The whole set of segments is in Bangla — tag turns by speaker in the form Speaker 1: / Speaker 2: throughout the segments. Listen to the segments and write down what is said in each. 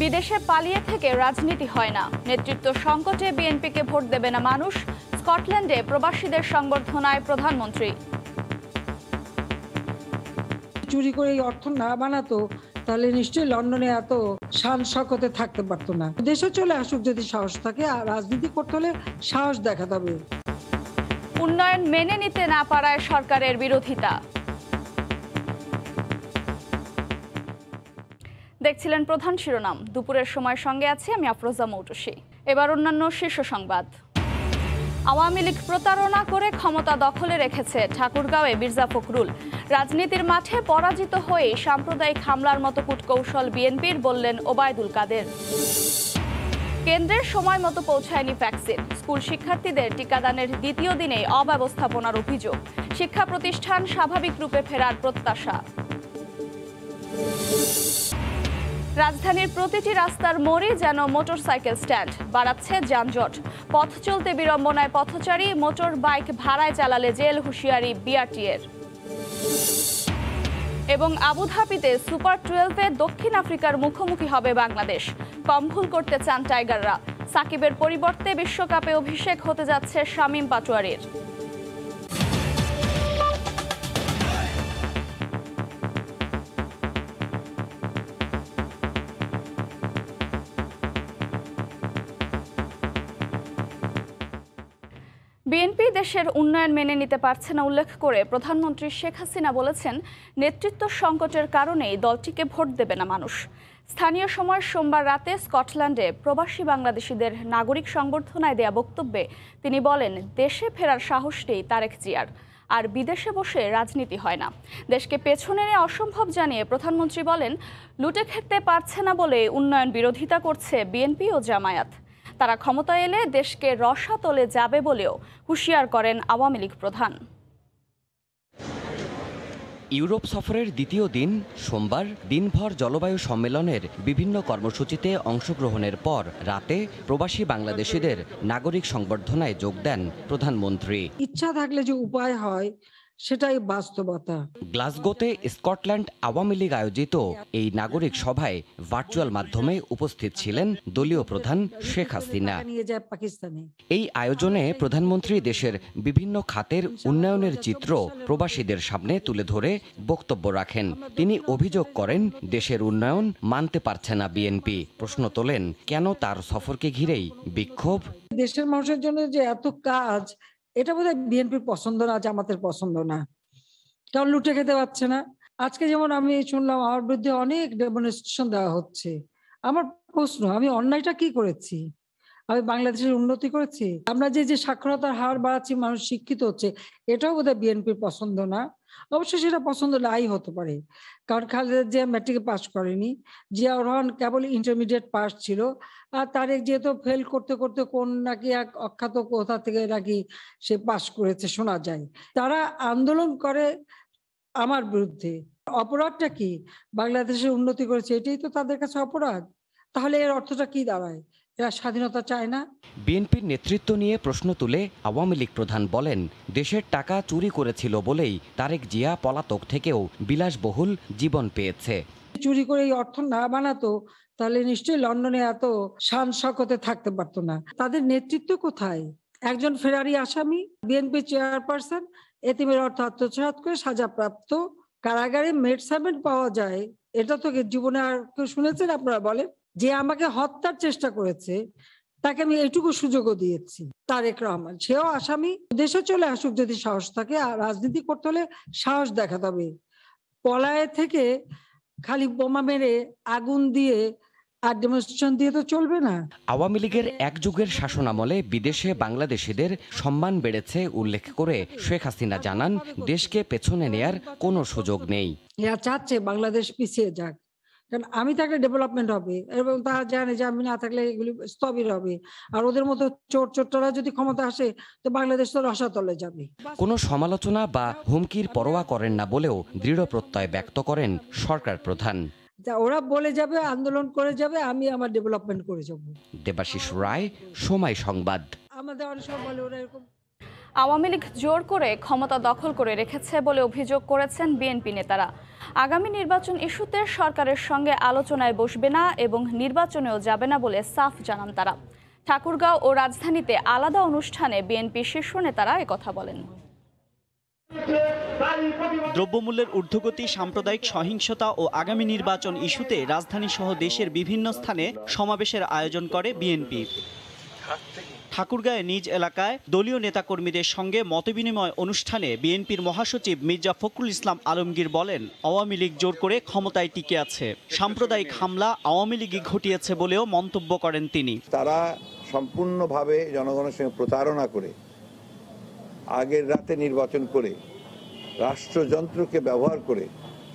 Speaker 1: বিদেশে পালিয়ে থেকে রাজনীতি হয় না, নেতৃত্ব সংকটে বিএনপিকে ভোট দেবে না মানুষ। স্কটল্যান্ডে প্রবাসীদের সংবর্ধনায় প্রধানমন্ত্রী।
Speaker 2: চুরি করে এই অর্থ না বানাতো তাহলে নিশ্চয়ই লন্ডনে এত শান শকতে থাকতে পারতো না। দেশে চলে আসুক যদি সাহস থাকে, আর রাজনীতি করতে হলে সাহস দেখাতে হবে।
Speaker 1: উন্নয়ন মেনে নিতে না পারায় সরকারের বিরোধিতা। দেখছিলেন প্রধান শিরোনাম। দুপুরের সময় সঙ্গে আছি আমি আফরোজা মৌটুসী। এবার অন্যান্য শীর্ষ সংবাদ। আওয়ামী লীগ প্রতারণা করে ক্ষমতা দখলে রেখেছে, ঠাকুরগাঁওয়ে মির্জা ফখরুল। রাজনীতির মাঠে পরাজিত হয়ে সাম্প্রদায়িক হামলার মতো কূটকৌশল বিএনপির, বললেন ওবায়দুল কাদের। কেন্দ্রের সময় মতো পৌঁছায়নি ভ্যাকসিন, স্কুল শিক্ষার্থীদের টিকাদানের দ্বিতীয় দিনেই অব্যবস্থাপনার অভিযোগ। শিক্ষা প্রতিষ্ঠান স্বাভাবিক রূপে ফেরার প্রত্যাশা। রাজধানীর প্রতিটি রাস্তার মোড়ে যেন মোটরসাইকেল স্ট্যান্ড, বাড়াচ্ছে যানজট। পথ চলতে বিড়ম্বনায় পথচারী, মোটর বাইক ভাড়ায় চালালে জেল, হুঁশিয়ারি বিআরটিএর। এবং আবুধাবিতে সুপার 12-এ দক্ষিণ আফ্রিকার মুখোমুখি হবে বাংলাদেশ। কম ভুল করতে চান টাইগাররা। সাকিবের পরিবর্তে বিশ্বকাপে অভিষেক হতে যাচ্ছে শামীম পাটোয়ারির। বিএনপি দেশের উন্নয়ন মেনে নিতে পারছে না উল্লেখ করে প্রধানমন্ত্রী শেখ হাসিনা বলেছেন, নেতৃত্ব সংকটের কারণেই দলটিকে ভোট দেবে না মানুষ। স্থানীয় সময় সোমবার রাতে স্কটল্যান্ডে প্রবাসী বাংলাদেশিদের নাগরিক সংবর্ধনায় দেয়া বক্তব্যে তিনি বলেন, দেশে ফেরার সাহস নেই তারেক জিয়ার, আর বিদেশে বসে রাজনীতি হয় না। দেশকে পেছনে নিয়ে অসম্ভব জানিয়ে প্রধানমন্ত্রী বলেন, লুটে খেতে পারছে না বলে উন্নয়ন বিরোধিতা করছে বিএনপি ও জামায়াত। তারা ক্ষমতা এলে দেশকে রসাতলে যাবে বলেও হুঁশিয়ার করেন আওয়ামী লীগ প্রধান।
Speaker 3: ইউরোপ সফরের দ্বিতীয় দিন সোমবার দিনভর জলবায়ু সম্মেলনের বিভিন্ন কর্মসূচিতে অংশগ্রহণের পর রাতে প্রবাসী বাংলাদেশিদের নাগরিক সংবর্ধনায় যোগ দেন প্রধানমন্ত্রী।
Speaker 2: ইচ্ছা থাকলে যে উপায় হয় সেটাই বাস্তবতা।
Speaker 3: গ্লাসগোতে স্কটল্যান্ড আওয়ামী লীগ আয়োজিত এই নাগরিক সভায় ভার্চুয়াল মাধ্যমে উপস্থিত ছিলেন দলীয় প্রধান শেখ হাসিনা। এই আয়োজনে প্রধানমন্ত্রী দেশের বিভিন্ন খাতের উন্নয়নের চিত্র প্রবাসীদের সামনে তুলে ধরে বক্তব্য রাখেন। তিনি অভিযোগ করেন, দেশের উন্নয়ন মানতে পারছে না বিএনপি। প্রশ্ন তোলেন, কেন তার সফরকে ঘিরেই বিক্ষোভ।
Speaker 2: দেশের মানুষের জন্য যে এত কাজ, এটা বোধহয় বিএনপির পছন্দ না, জামাতের পছন্দ না, কারণ লুটে খেতে পারছে না। আজকে যেমন আমি শুনলাম আমার বিরুদ্ধে অনেক ডেমনস্ট্রেশন দেওয়া হচ্ছে। আমার প্রশ্ন, আমি অন্যায়টা কি করেছি? আমি বাংলাদেশের উন্নতি করেছি? আমরা যে সাক্ষরতার হার বাড়াচ্ছি, মানুষ শিক্ষিত হচ্ছে, এটাও বোধহয় বিএনপির পছন্দ না। অবশ্যই সেটা পছন্দ নাই হতে পারে, কারণ খালেদা জিয়া ম্যাট্রিকে পাস করেনি, জিয়াউর রহমান কেবল ইন্টারমিডিয়েট পাস ছিল, আর তারেক যেহেতু ফেল করতে করতে কোন নাকি এক অখ্যাত কোথা থেকে নাকি সে পাস করেছে শোনা যায়। তারা আন্দোলন করে আমার বিরুদ্ধে। অপরাধটা কি? বাংলাদেশের উন্নতি করেছে, এটাই তো তাদের কাছে অপরাধ। তাহলে এর অর্থটা কি দাঁড়ায়? এরা স্বাধীনতা চায় না।
Speaker 3: বিএনপির নেতৃত্ব নিয়ে প্রশ্ন তুলে আওয়ামী লীগ প্রধান বলেন, দেশের টাকা চুরি করেছিল বলেই তারেক জিয়া পলাতক থেকেও বিলাসবহুল জীবন পেয়েছে।
Speaker 2: চুরি করে এই অর্থ না বানাতো তাহলে নিশ্চয়ই লন্ডনে এত শান শকতে থাকতে পারতো না। তাদের নেতৃত্ব কোথায়? একজন ফেরারি আসামি, বিএনপি চেয়ারপারসন, এতিমের অর্থ আত্মসাৎ করে সাজাপ্রাপ্ত, কারাগারে মেডসামেন্ট পাওয়া যায়। এটা তো জীবনে আর কেউ শুনেছেন আপনারা? বলেন, যে আমাকে হত্যার চেষ্টা করেছে তাকে আমি এইটুকু সুযোগও দিয়েছি, তারেক রহমান, সেও আসামি। দেশে চলে আসুক যদি সাহস থাকে, আর রাজনীতি করতে হলে সাহস দেখাতে হবে। পলায়ে থেকে খালি বোমা মেরে আগুন দিয়ে আর ডেমনস্ট্রেশন দিয়ে তো চলবে না।
Speaker 3: আওয়ামী লীগের এক যুগের শাসনামলে বিদেশে বাংলাদেশিদের সম্মান বেড়েছে উল্লেখ করে শেখ হাসিনা জানান, দেশকে পেছনে নেয়ার কোনো সুযোগ নেই।
Speaker 2: এরা চাচ্ছে বাংলাদেশ পিছিয়ে যাক, কারণ আমি থাকলে ডেভেলপমেন্ট হবে, এবং তারা জানে যে আমি না থাকলে এগুলি স্থবির হবে। আর ওদের মতো চোররা যদি ক্ষমতা আসে তো বাংলাদেশ তো রসাতলে যাবে।
Speaker 3: কোনো সমালোচনা বা হুমকির পরোয়া করেন না বলেও দৃঢ় প্রত্যয় ব্যক্ত করেন সরকার প্রধান।
Speaker 2: ওরা বলে যাবে, আন্দোলন করে যাবে, আমি আমার ডেভেলপমেন্ট করে যাব।
Speaker 3: দেবাশিস রায়, সময় সংবাদ।
Speaker 2: আমাদের অনেক সময় বলে ওরা এরকম।
Speaker 1: আওয়ামী লীগ জোর করে ক্ষমতা দখল করে রেখেছে বলে অভিযোগ করেছেন বিএনপি নেতারা। আগামী নির্বাচন ইস্যুতে সরকারের সঙ্গে আলোচনায় বসবে না এবং নির্বাচনেও যাবে না বলে সাফ জানান তারা। ঠাকুরগাঁও ও রাজধানীতে আলাদা অনুষ্ঠানে বিএনপি শীর্ষ নেতারা একথা বলেন।
Speaker 4: দ্রব্যমূল্যের ঊর্ধ্বগতি, সাম্প্রদায়িক সহিংসতা ও আগামী নির্বাচন ইস্যুতে রাজধানী সহ দেশের বিভিন্ন স্থানে সমাবেশের আয়োজন করে বিএনপি। ঠাকুরগাঁয়ে নিজ এলাকায় দলীয় নেতাকর্মীদের সঙ্গে মতবিনিময় অনুষ্ঠানে বিএনপির মহাসচিব মির্জা ফখরুল ইসলাম আলমগীর বলেন, আওয়ামী লীগ জোর করে ক্ষমতায় টিকে আছে। সাম্প্রদায়িক হামলা আওয়ামী লীগই ঘটিয়েছে বলেও মন্তব্য করেন তিনি।
Speaker 5: তারা সম্পূর্ণভাবে জনগণের সঙ্গে প্রতারণা করে আগের রাতে নির্বাচন করে রাষ্ট্রযন্ত্রকে ব্যবহার করে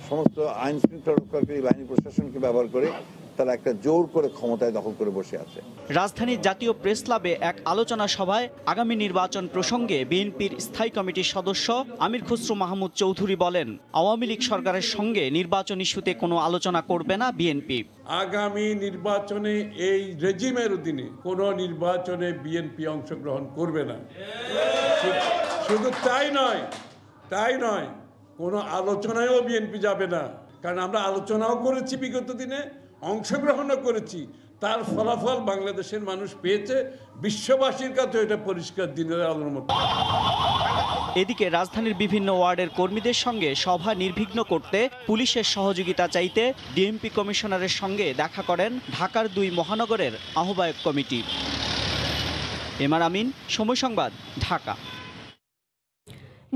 Speaker 5: সমস্ত আইন শৃঙ্খলা রক্ষাকারী বাহিনী প্রশাসনকে ব্যবহার করে তারা একটা জোর করে ক্ষমতায় দখল করে বসে আছে।
Speaker 4: রাজধানীর জাতীয় প্রেস ক্লাবে এক আলোচনা সভায় আগামী নির্বাচন প্রসঙ্গে বিএনপির স্থায়ী কমিটির সদস্য আমির খসরু মাহমুদ চৌধুরী বলেন, আওয়ামী লীগ সরকারের সঙ্গে নির্বাচন ইস্যুতে কোনো আলোচনা করবে না বিএনপি।
Speaker 6: আগামী নির্বাচনে এই রেজিমের অধীনে কোনো নির্বাচনে বিএনপি অংশগ্রহণ করবে না। শুধু তাই নয় কোনো আলোচনায়ও বিএনপি যাবে না। কারণ আমরা আলোচনাও করেছি, বিগত দিনে অংশগ্রহণও করেছি, তার ফলাফল বাংলাদেশের মানুষ পেয়েছে। বিশ্ববাসীর কাছে এটা পরিষ্কার দিনের আলোর মতো।
Speaker 4: এদিকে রাজধানীর বিভিন্ন ওয়ার্ডের কর্মীদের সঙ্গে সভা নির্বিঘ্ন করতে পুলিশের সহযোগিতা চাইতে ডিএমপি কমিশনারের সঙ্গে দেখা করেন ঢাকার ২ মহানগরের আহ্বায়ক কমিটি। এমআর আমিন, সময় সংবাদ, ঢাকা।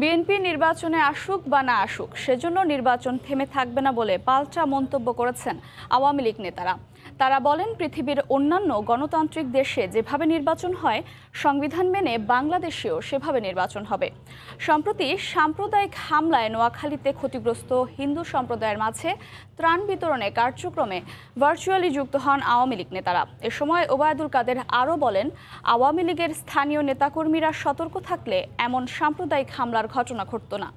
Speaker 1: বিএনপি নির্বাচনে আসুক বা না আসুক, সেজন্য নির্বাচন থেমে থাকবে না বলে পাল্টা মন্তব্য করেছেন আওয়ামী লীগ নেতারা। তারা বলেন, পৃথিবীর অন্যান্য গণতান্ত্রিক দেশে যেভাবে নির্বাচন হয়, সংবিধান মেনে বাংলাদেশেও সেভাবে নির্বাচন হবে। সম্প্রতি সাম্প্রদায়িক হামলায় নোয়াখালীতে ক্ষতিগ্রস্ত হিন্দু সম্প্রদায়ের মাঝে ত্রাণ বিতরণে কার্যক্রমে ভার্চুয়ালি যুক্ত হন আওয়ামী লীগ নেতারা। এ সময় ওবায়দুল কাদের আরও বলেন, আওয়ামী লীগের স্থানীয় নেতাকর্মীরা সতর্ক থাকলে এমন সাম্প্রদায়িক হামলার ঘটনা ঘটত না।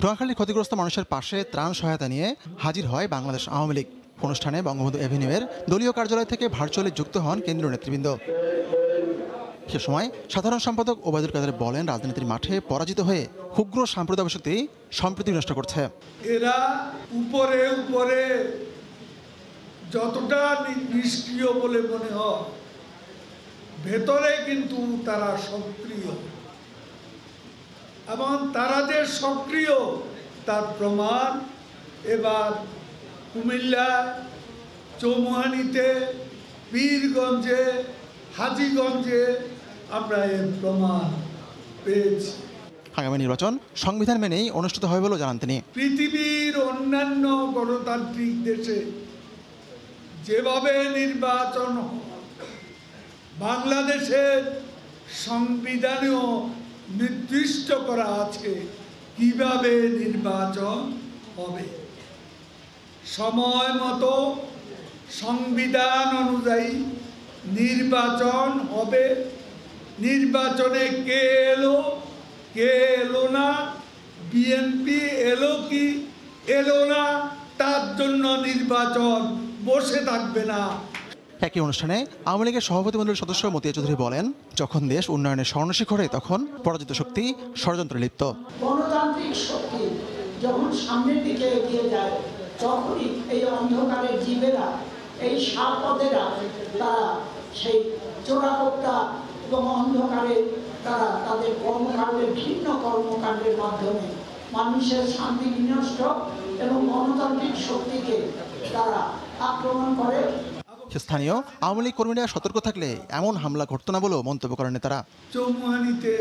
Speaker 7: নোয়াখালীর ক্ষতিগ্রস্ত মানুষের পাশে ত্রাণ সহায়তা নিয়ে হাজির হয় বাংলাদেশ আওয়ামী লীগ। অনুষ্ঠানে বঙ্গবন্ধু এভিনিউয়ের দলীয় কার্যালয় থেকে ভার্চুয়ালি যুক্ত হন কেন্দ্রীয় নেতৃবৃন্দ। সে সময় সাধারণ সম্পাদক ওবায়দুল কাদের বলেন, রাজনীতির মাঠে পরাজিত হয়ে উগ্র সাম্প্রদায়িক শক্তি সম্প্রীতি নষ্ট করছে।
Speaker 8: এরা উপরে যতটা নিষ্ক্রিয় বলে মনে হয়, ভেতরে কিন্তু তারা সক্রিয়, এবং তারা যে সক্রিয় তার প্রমাণ এবার কুমিল্লা, চৌমুহানিতে, পীরগঞ্জে, হাজীগঞ্জে আমরা এর প্রমাণ পেয়েছি।
Speaker 7: আগামী নির্বাচন সংবিধান মেনেই অনুষ্ঠিত হবে বলে জানান তিনি।
Speaker 8: পৃথিবীর অন্যান্য গণতান্ত্রিক দেশে যেভাবে নির্বাচন বাংলাদেশের সংবিধানেও নির্দিষ্ট করা আছে কিভাবে নির্বাচন হবে। সময় মতো সংবিধান অনুযায়ী নির্বাচন হবে। নির্বাচনে কে এলো না, বিএনপি এলো কি এলো না, তার জন্য নির্বাচন বসে থাকবে না।
Speaker 7: একই অনুষ্ঠানে আওয়ামী লীগের সভাপতি মণ্ডলীর সদস্য মতিয়া চৌধুরী বলেন, যখন দেশ উন্নয়নের স্বর্ণশিখরে, তখন পরাজিত শক্তি ষড়যন্ত্রে লিপ্ত।
Speaker 9: গণতান্ত্রিক শক্তি যখন সামনের দিকে এগিয়ে যায়, তখনই এই অন্ধকারের জীবেরা, এই সাপদেরা, তারা সেই চোরাকোপ্তা এবং অন্ধকারে তারা তাদের কর্মকাণ্ডের, ভিন্ন কর্মকাণ্ডের মাধ্যমে মানুষের শান্তি বিনষ্ট এবং গণতান্ত্রিক শক্তিকে তারা আক্রমণ করে।
Speaker 7: স্থানীয় আওয়ামী লীগ কর্মীরা সতর্ক থাকলে এমন হামলা ঘটত না বলেও মন্তব্য করেন নেতারা।
Speaker 8: চৌমুহানিতে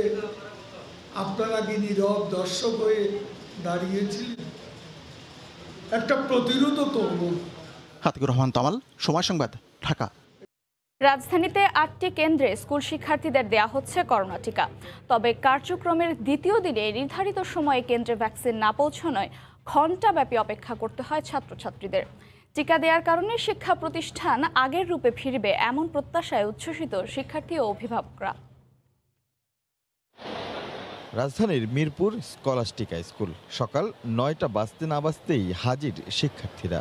Speaker 8: আপনারা কি নীরব দর্শক হয়ে দাঁড়িয়েছিলেন? একটা প্রতিরোধ করব।
Speaker 7: হাতিকুর রহমান তামাল, সময় সংবাদ, ঢাকা।
Speaker 1: রাজধানীতে ৮টি কেন্দ্রে স্কুল শিক্ষার্থীদের দেয়া হচ্ছে করোনা টিকা। তবে কার্যক্রমের দ্বিতীয় দিনে নির্ধারিত সময়ে কেন্দ্রে ভ্যাকসিন না পৌঁছানোয় ঘণ্টাব্যাপী অপেক্ষা করতে হয় ছাত্রছাত্রীদের। টিকা দেওয়ার কারণে শিক্ষা প্রতিষ্ঠান আগের রূপে ফিরবে, এমন প্রত্যাশায় উচ্ছ্বসিত শিক্ষার্থী ও অভিভাবকরা।
Speaker 10: রাজধানীর মিরপুর স্কলাস্টিকা স্কুল, সকাল ৯টা বাজতে না বাজতেই হাজির শিক্ষার্থীরা।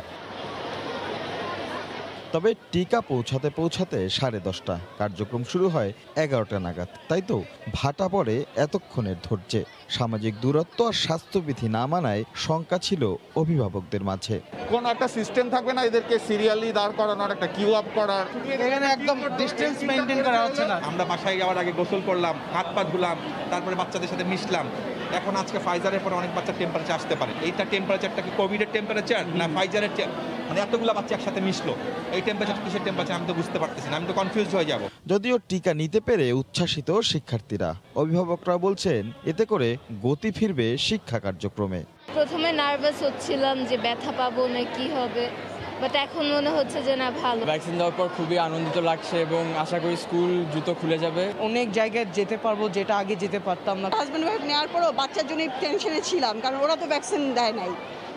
Speaker 10: তবে টিকা পৌঁছাতে 10:30 কার্যক্রম শুরু হয় 11টা নাগাদ। তাই তো ভাটা পড়ে এতক্ষণের ধৈর্যে। সামাজিক দূরত্ব আর স্বাস্থ্যবিধি না মানায় শঙ্কা ছিল অভিভাবকদের মাঝে।
Speaker 11: কোন একটা সিস্টেম থাকবে না এদেরকে সিরিয়ালি দাঁড় করানোর, একটা কিউ আপ করার,
Speaker 12: এখানে একদম ডিসটেন্স মেইনটেইন করা হচ্ছে না।
Speaker 13: আমরা বাসায় যাওয়ার আগে গোসল করলাম, হাত পা ধুলাম, তারপরে বাচ্চাদের সাথে মিশলাম। এখন আজকে ফাইজারের পরে অনেক বাচ্চার টেম্পারেচার আসতে পারে। এইটা টেম্পারেচারটা কি কোভিডের টেম্পারেচার না ফাইজারের, মানে এতগুলো বাচ্চা একসাথে মিশলো, এই টেম্পারেচার কিসের টেম্পারেচার আমি তো বুঝতে পারতেছি না, আমি তো কনফিউজ হয়ে যাব।
Speaker 10: যদিও টিকা নিতে পেরে উচ্ছ্বাসিত শিক্ষার্থীরা, অভিভাবকরা বলছেন এতে করে গতি ফিরবে শিক্ষা কার্যক্রমে।
Speaker 14: প্রথমে নার্ভাস হচ্ছিলাম যে ব্যথা পাবো না কি হবে, বাট এখন মনে হচ্ছে যে না ভালো।
Speaker 15: ভ্যাকসিন দেওয়ার পর খুবই আনন্দিত লাগছে এবং আশা করি স্কুল দ্রুত খুলে যাবে।
Speaker 12: অনেক জায়গায় যেতে পারবো যেটা আগে যেতে পারতাম না।
Speaker 16: হাজব্যান্ড ওয়াইফ নেওয়ার পরও বাচ্চার জন্য টেনশনে ছিলাম, কারণ ওরা তো ভ্যাকসিন দেয় নাই।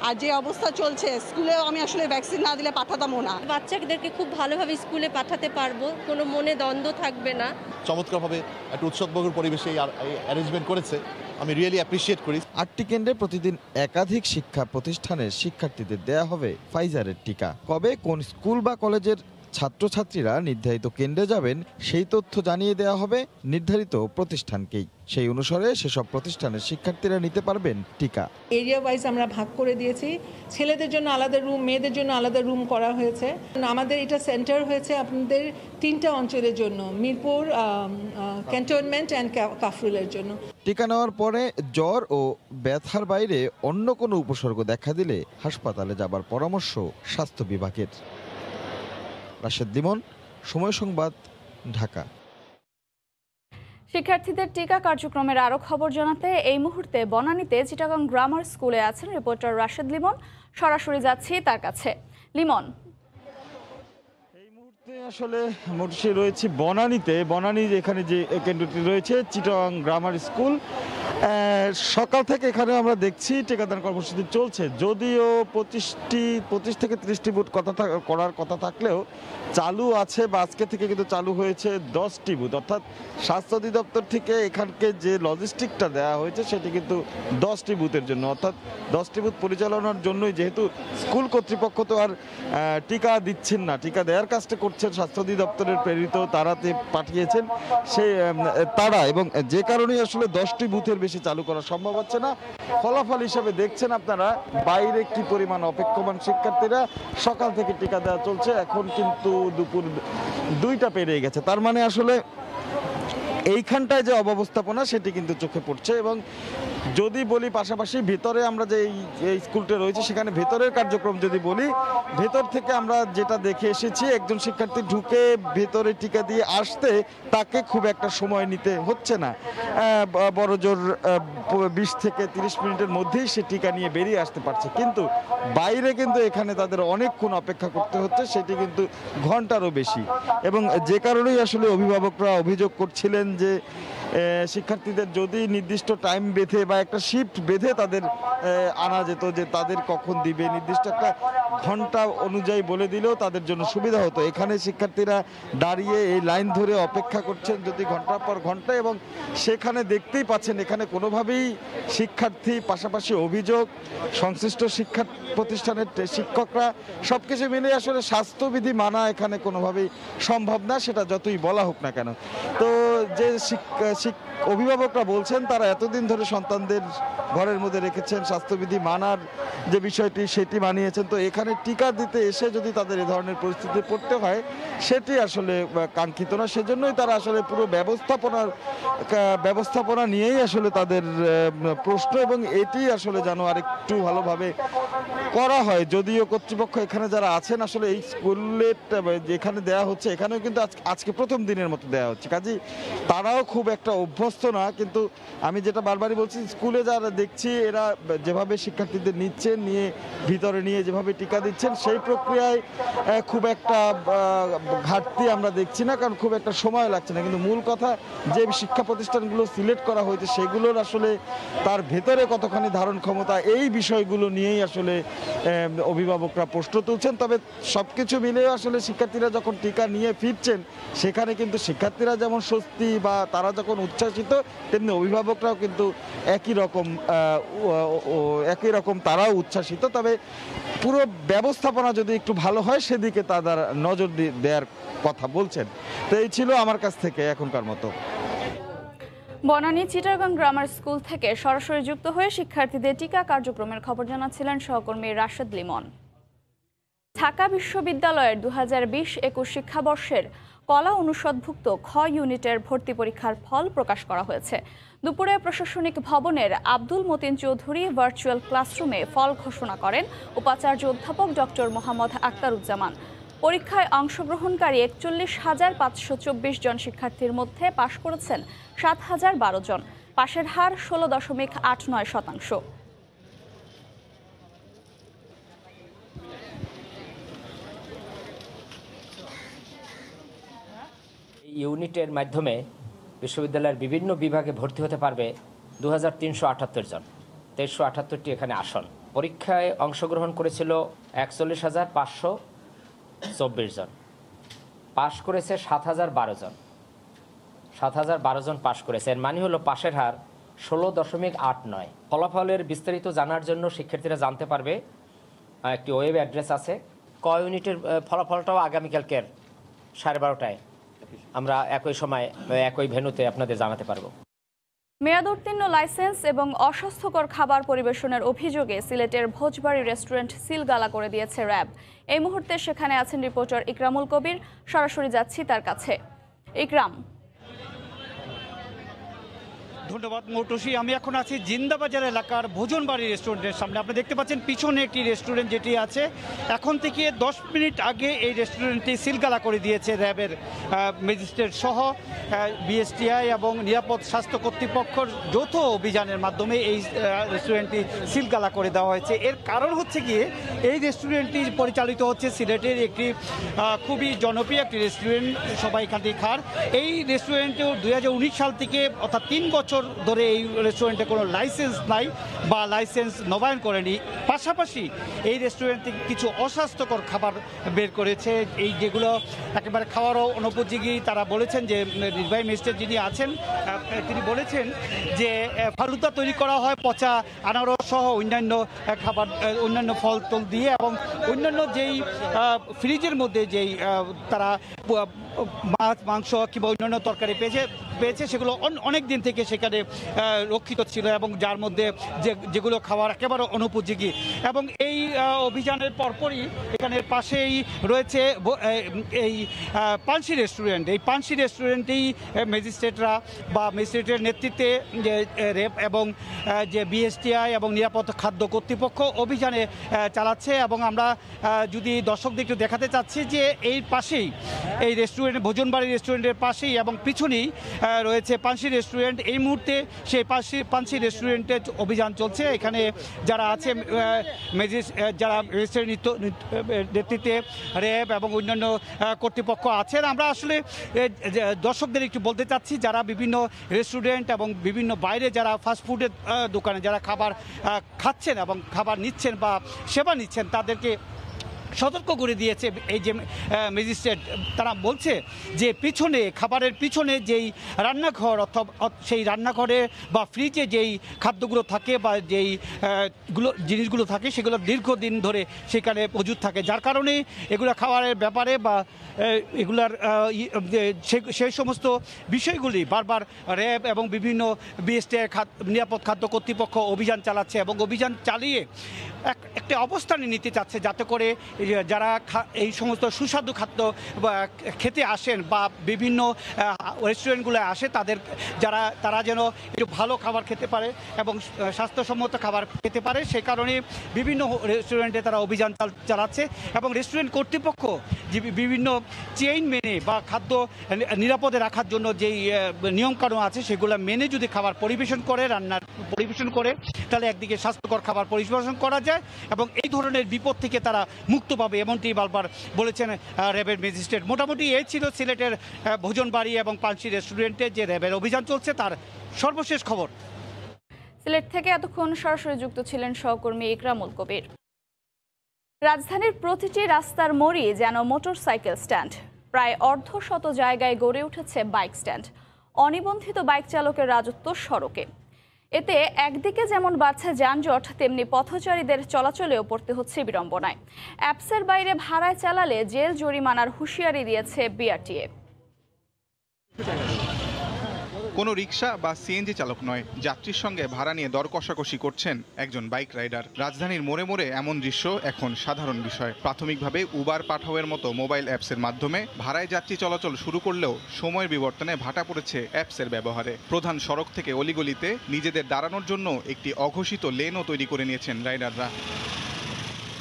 Speaker 16: আর যে অবস্থা চলছে স্কুলেও আমি আসলে ভ্যাকসিন না দিলে পাঠাতামও না।
Speaker 14: বাচ্চাদেরকে খুব ভালোভাবে স্কুলে পাঠাতে পারবো, কোনো মনে দ্বন্দ্ব থাকবে না।
Speaker 11: চমৎকারভাবে একটা উৎসবমুখর পরিবেশে এই অ্যারেঞ্জমেন্ট করেছে, আমি রিয়েলি অ্যাপ্রিশিয়েট করি।
Speaker 10: 8টি কেন্দ্রে প্রতিদিন একাধিক শিক্ষা প্রতিষ্ঠানের শিক্ষার্থীদের দেয়া হবে ফাইজারের টিকা। কবে কোন স্কুল বা কলেজের ছাত্রছাত্রীরা নির্ধারিত কেন্দ্রে যাবেন সেই তথ্য জানিয়ে দেওয়া হবে নির্ধারিত প্রতিষ্ঠানকেই। সেই অনুসারে সেসব প্রতিষ্ঠানের শিক্ষার্থীরা নিতে পারবেন টিকা।
Speaker 16: এরিয়া ওয়াইজ আমরা ভাগ করে দিয়েছি, ছেলেদের জন্য আলাদা রুম, মেয়েদের জন্য আলাদা রুম করা হয়েছে। আমাদের এটা সেন্টার হয়েছে আপনাদের 3টা অঞ্চলের জন্য, মিরপুর, ক্যান্টনমেন্ট অ্যান্ড কাফরুলের জন্য।
Speaker 10: টিকা নেওয়ার পরে জ্বর ও ব্যথার বাইরে অন্য কোনো উপসর্গ দেখা দিলে হাসপাতালে যাবার পরামর্শ স্বাস্থ্য বিভাগের। রাশেদ লিমন, সময় সংবাদ, ঢাকা।
Speaker 1: শিক্ষার্থীদের টিকা কার্যক্রমের আরও খবর জানাতে এই মুহূর্তে বনানীতে চিটাগং গ্রামার স্কুলে আছেন রিপোর্টার রাশেদ লিমন। সরাসরি যাচ্ছি তার কাছে। লিমন,
Speaker 17: এই মুহূর্তে আসলে মোটরসে রয়েছে বনানীতে। বনানীর এখানে যে কেন্দ্রটি রয়েছে চিটাগং গ্রামার স্কুল, সকাল থেকে এখানে আমরা দেখছি টিকাদান কর্মসূচি চলছে। যদিও 25 থেকে 30টি বুথ করার কথা থাকলেও চালু আছে বা আজকে থেকে কিন্তু চালু হয়েছে 10টি বুথ, অর্থাৎ স্বাস্থ্য অধিদপ্তর থেকে এখানকে যে লজিস্টিকটা দেওয়া হয়েছে সেটি কিন্তু 10টি বুথের জন্য, অর্থাৎ 10টি বুথ পরিচালনার জন্যই। যেহেতু স্কুল কর্তৃপক্ষ তো আর টিকা দিচ্ছেন না, টিকা দেওয়ার কাজটা করছেন স্বাস্থ্য অধিদপ্তরের প্রেরিত তারাতে পাঠিয়েছেন সেই তারা, এবং যে কারণেই আসলে 10টি বুথের বেশি চালু করা সম্ভব হচ্ছে না। ফলাফল হিসাবে দেখছেন আপনারা বাইরে কি পরিমাণ অপেক্ষমান শিক্ষার্থীরা। সকাল থেকে টিকা দেওয়া চলছে, এখন কিন্তু দুপুর 2টা পেরিয়ে গেছে। তার মানে আসলে এইখানটায় যে অব্যবস্থাপনা সেটি কিন্তু চোখে পড়ছে। এবং যদি বলি পাশাপাশি ভেতরে আমরা যে এই স্কুলটা রয়েছে সেখানে ভেতরের কার্যক্রম যদি বলি, ভেতর থেকে আমরা যেটা দেখে এসেছি একজন শিক্ষার্থী ঢুকে ভেতরে টিকা দিয়ে আসতে তাকে খুব একটা সময় নিতে হচ্ছে না, বড় জোর 20 থেকে 30 মিনিটের মধ্যেই সে টিকা নিয়ে বেরিয়ে আসতে পারছে। কিন্তু বাইরে কিন্তু এখানে তাদের অনেকক্ষণ অপেক্ষা করতে হচ্ছে, সেটি কিন্তু ঘন্টারও বেশি। এবং যে কারণেই আসলে অভিভাবকরা অভিযোগ করছিলেন যে শিক্ষার্থীদের যদি নির্দিষ্ট টাইম বেঁধে বা একটা শিফট বেঁধে তাদের আনা যেত, যে তাদের কখন দিবে নির্দিষ্ট একটা ঘন্টা অনুযায়ী বলে দিলেও তাদের জন্য সুবিধা হতো। এখানে শিক্ষার্থীরা দাঁড়িয়ে এই লাইন ধরে অপেক্ষা করছেন যদি ঘন্টার পর ঘন্টা, এবং সেখানে দেখতেই পাচ্ছেন এখানে কোনোভাবেই শিক্ষার্থী পাশাপাশি অভিযোগ সংশ্লিষ্ট শিক্ষা প্রতিষ্ঠানের শিক্ষকরা সবকিছু মিলে আসলে স্বাস্থ্যবিধি মানা এখানে কোনোভাবেই সম্ভব না, সেটা যতই বলা হোক না কেন। তো যে অভিভাবকরা বলছেন তারা এতদিন ধরে সন্তানদের ঘরের মধ্যে রেখেছেন, স্বাস্থ্যবিধি মানার যে বিষয়টি সেটি মানিয়েছেন। তো এখানে টিকা দিতে এসে যদি তাদের এ ধরনের পরিস্থিতি পড়তে হয় সেটি আসলে কাঙ্ক্ষিত না। সেজন্যই তারা আসলে পুরো ব্যবস্থাপনা নিয়েই আসলে তাদের প্রশ্ন, এবং এটি আসলে যেন আরেকটু ভালোভাবে করা হয়। যদিও কর্তৃপক্ষ এখানে যারা আছেন আসলে এই স্কুলে যেখানে দেওয়া হচ্ছে এখানেও কিন্তু আজকে প্রথম দিনের মতো দেওয়া হচ্ছে, কাজেই তারাও খুব একটা অভ্যস্ত না। কিন্তু আমি যেটা বারবারই বলছি, স্কুলে যারা দেখছি এরা যেভাবে শিক্ষার্থীদের নিচ্ছেন, নিয়ে ভিতরে নিয়ে যেভাবে টিকা দিচ্ছেন সেই প্রক্রিয়ায় খুব একটা ঘাটতি আমরা দেখছি না, কারণ খুব একটা সময় লাগছে না। কিন্তু মূল কথা যে শিক্ষা প্রতিষ্ঠানগুলো সিলেক্ট করা হয়েছে সেগুলোর আসলে তার ভেতরে কতখানি ধারণ ক্ষমতা, এই বিষয়গুলো নিয়েই আসলে অভিভাবকরা প্রশ্ন তুলছেন। তবে সবকিছু মিলেও আসলে শিক্ষার্থীরা যখন টিকা নিয়ে ফিরছেন সেখানে কিন্তু শিক্ষার্থীরা যেমন স্বস্তি শিক্ষার্থী বা তারা যখন উচ্ছ্বাসিত, তেমনি অভিভাবকরাও কিন্তু একই রকম তারাও উচ্ছ্বাসিত। তবে পুরো ব্যবস্থাপনা যদি একটু ভালো হয় সেদিকে তারা নজর দেওয়ার কথা বলছেন। তো এই ছিল আমার কাছ থেকে এখনকার মতো।
Speaker 1: বনানী চিটাগাং গ্রামার স্কুল থেকে সরাসরি যুক্ত হয়ে শিক্ষার্থীদের টিকা কার্যক্রমের খবর জানাচ্ছিলেন সহকর্মী রাশেদ লিমন। ঢাকা বিশ্ববিদ্যালয়ের 2020-21 শিক্ষাবর্ষের কলা অনুষদভুক্ত খ ইউনিটের ভর্তি পরীক্ষার ফল প্রকাশ করা হয়েছে। দুপুরে প্রশাসনিক ভবনের আব্দুল মতিন চৌধুরী ভার্চুয়াল ক্লাসরুমে ফল ঘোষণা করেন উপাচার্য অধ্যাপক ডক্টর মোহাম্মদ আক্তারুজ্জামান। পরীক্ষায় অংশগ্রহণকারী 41,524 জন শিক্ষার্থীর মধ্যে পাশ করেছেন 7,012 জন। পাশের হার 16.89%।
Speaker 18: ইউনিটের মাধ্যমে বিশ্ববিদ্যালয়ের বিভিন্ন বিভাগে ভর্তি হতে পারবে 2378 জন। 2378টি এখানে আসন। পরীক্ষায় অংশগ্রহণ করেছিল 41,524 জন। পাশ করেছে 7,012 জন। 7,012 জন পাশ করেছে। এর মানে হলো পাশের হার 16.89। ফলাফলের বিস্তারিত জানার জন্য শিক্ষার্থীরা জানতে পারবে একটি ওয়েব অ্যাড্রেস আছে। ক ইউনিটের ফলাফলটাও আগামীকালকের 12:30টায় আমরা একই সময় একই ভেন্যুতে আপনাদের জানাতে পারবো।
Speaker 1: মেয়াদোত্তীর্ণ লাইসেন্স এবং অস্বাস্থ্যকর খাবার পরিবেশনের অভিযোগে সিলেটের ভোজবাড়ি রেস্টুরেন্ট সিলগালা করে দিয়েছে র্যাব। এই মুহূর্তে সেখানে আছেন রিপোর্টার ইকরামুল কবির। সরাসরি যাচ্ছি তার কাছে। ইকরাম।
Speaker 19: ধন্যবাদ মৌটুসী। আমি এখন আছি জিন্দাবাজার এলাকার ভোজনবাড়ি রেস্টুরেন্টের সামনে। আপনি দেখতে পাচ্ছেন পিছনে একটি রেস্টুরেন্ট যেটি আছে। এখন থেকে 10 মিনিট আগে এই রেস্টুরেন্টটি সিলগালা করে দিয়েছে র্যাবের ম্যাজিস্ট্রেট সহ বিএসটিআই এবং নিরাপদ স্বাস্থ্য কর্তৃপক্ষের যৌথ অভিযানের মাধ্যমে এই রেস্টুরেন্টটি সিলগালা করে দেওয়া হয়েছে। এর কারণ হচ্ছে গিয়ে এই রেস্টুরেন্টটি পরিচালিত হচ্ছে সিলেটের একটি খুবই জনপ্রিয় একটি রেস্টুরেন্ট, সবাই এখান থেকে খান। এই রেস্টুরেন্টেও 2019 সাল থেকে অর্থাৎ 3 বছর ধরে এই রেস্টুরেন্টে কোনো লাইসেন্স নাই বা লাইসেন্স নবায়ন করেনি। পাশাপাশি এই রেস্টুরেন্টে কিছু অস্বাস্থ্যকর খাবার বের করেছে, এই যেগুলো একেবারে খাওয়ারও অনুপযোগী। তারা বলেছেন যে নির্বাহী ম্যাজিস্ট্রেট যিনি আছেন তিনি বলেছেন যে ফালুদা তৈরি করা হয় পচা আনারস সহ অন্যান্য খাবার, অন্যান্য ফল টল দিয়ে, এবং অন্যান্য যেই ফ্রিজের মধ্যে যেই তারা মাছ মাংস কিংবা অন্যান্য তরকারি পেয়েছে সেগুলো অনেক দিন থেকে সেখানে রক্ষিত ছিল এবং যার মধ্যে যেগুলো খাওয়ার একেবারে অনুপযোগী। এবং এই অভিযানের পরপরই এখানের পাশেই রয়েছে এই পানসি রেস্টুরেন্ট। এই পানসি রেস্টুরেন্টেই ম্যাজিস্ট্রেটরা বা ম্যাজিস্ট্রেটের নেতৃত্বে যে র্যাব এবং যে বিএসটিআই এবং নিরাপদ খাদ্য কর্তৃপক্ষ অভিযানে চালাচ্ছে। এবং আমরা যদি দর্শকদের একটু দেখাতে চাচ্ছি যে এই পাশেই এই রেস্টুরেন্ট ভোজনবাড়ি রেস্টুরেন্টের পাশেই এবং পিছনেই রয়েছে পানসি রেস্টুরেন্ট। এই মুহূর্তে সেই পানসি রেস্টুরেন্টে অভিযান চলছে। এখানে যারা আছে যারা নেতৃত্বে র্যাব এবং অন্যান্য কর্তৃপক্ষ আছেন। আমরা আসলে দর্শকদের একটু বলতে চাচ্ছি যারা বিভিন্ন রেস্টুরেন্ট এবং বিভিন্ন বাইরে যারা ফাস্টফুডের দোকানে যারা খাবার খাচ্ছেন এবং খাবার নিচ্ছেন বা সেবা নিচ্ছেন তাদেরকে সতর্ক করে দিয়েছে এই যে ম্যাজিস্ট্রেট। তারা বলছে যে পিছনে খাবারের পিছনে যেই রান্নাঘর অথবা সেই রান্নাঘরে বা ফ্রিজে যেই খাদ্যগুলো থাকে বা যেই জিনিসগুলো থাকে সেগুলো দীর্ঘদিন ধরে সেখানে মজুদ থাকে, যার কারণে এগুলো খাবারের ব্যাপারে বা এগুলার সেই সমস্ত বিষয়গুলি বারবার র্যাব এবং বিভিন্ন বিএসটিআই নিরাপদ খাদ্য কর্তৃপক্ষ অভিযান চালাচ্ছে এবং অভিযান চালিয়ে একটা অবস্থানে নিতে চাচ্ছে যাতে করে যারা এই সমস্ত সুস্বাদু খাদ্য খেতে আসেন বা বিভিন্ন রেস্টুরেন্টগুলো আসে তারা যেন একটু ভালো খাবার খেতে পারে এবং স্বাস্থ্যসম্মত খাবার খেতে পারে। সে কারণে বিভিন্ন রেস্টুরেন্টে তারা অভিযান চালাচ্ছে এবং রেস্টুরেন্ট কর্তৃপক্ষ যে বিভিন্ন চেইন মেনে বা খাদ্য নিরাপদে রাখার জন্য যেই নিয়মকানুন আছে সেগুলো মেনে যদি খাবার পরিবেশন করে তাহলে একদিকে স্বাস্থ্যকর খাবার পরিবেশন করা যায় এবং এই ধরনের বিপদ থেকে তারা মুক্ত পাবে, এমনটি বারবার বলেছেন র্যাবের ম্যাজিস্ট্রেট। মোটামুটি এই ছিল সিলেটের ভোজনবাড়ি এবং পানসি রেস্টুরেন্টে যে র্যাবের অভিযান চলছে তার সর্বশেষ খবর।
Speaker 1: সিলেট থেকে এতক্ষণ সরাসরি যুক্ত ছিলেন সহকর্মী ইকরামুল কবির। রাজধানীর প্রতিটি রাস্তার মোড়ই যেন মোটরসাইকেল স্ট্যান্ড। প্রায় অর্ধশত জায়গায় গড়ে উঠেছে বাইক স্ট্যান্ড। অনিবন্ধিত বাইক চালকের রাজত্ব সড়কে। এতে একদিকে যেমন বাড়ছে যানজট, তেমনি পথচারীদের চলাচলেও পড়তে হচ্ছে বিড়ম্বনায়। অ্যাপসের বাইরে ভাড়ায় চালালে জেল জরিমানার হুঁশিয়ারি দিয়েছে বিআরটিএ।
Speaker 13: কোনো রিক্সা বা সিএনজি চালক নয়, যাত্রীর সঙ্গে ভাড়া নিয়ে দর কষাকষি করছেন একজন বাইক রাইডার। রাজধানীর মোড়ে মোড়ে এমন দৃশ্য এখন সাধারণ বিষয়। প্রাথমিকভাবে উবার পাঠাওয়ের মতো মোবাইল অ্যাপসের মাধ্যমে ভাড়ায় যাত্রী চলাচল শুরু করলেও সময়ের বিবর্তনে ভাটা পড়েছে অ্যাপসের ব্যবহারে। প্রধান সড়ক থেকে অলিগলিতে নিজেদের দাঁড়ানোর জন্য একটি অঘোষিত লেনও তৈরি করে নিয়েছেন রাইডাররা।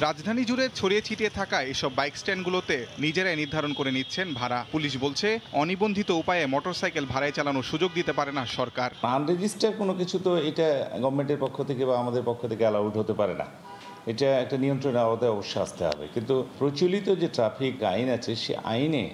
Speaker 13: রাজধানী জুড়ে ছড়িয়ে ছিটিয়ে থাকা এসব বাইক স্ট্যান্ডগুলোতে নিজেরাই নির্ধারণ করে নিচ্ছেন ভাড়া। পুলিশ বলছে, অনিবন্ধিত উপায়ে মোটরসাইকেল ভাড়ায় চালানোর সুযোগ দিতে পারে না সরকার।
Speaker 20: আনরেজিস্টার কোনো কিছু তো এটা গভর্নমেন্টের পক্ষ থেকে বা আমাদের পক্ষ থেকে অ্যালাউড হতে পারে না। এটা একটা নিয়ন্ত্রণের আওতায় অবশ্যই আসতে হবে। কিন্তু প্রচলিত যে ট্রাফিক আইন আছে, সে আইনে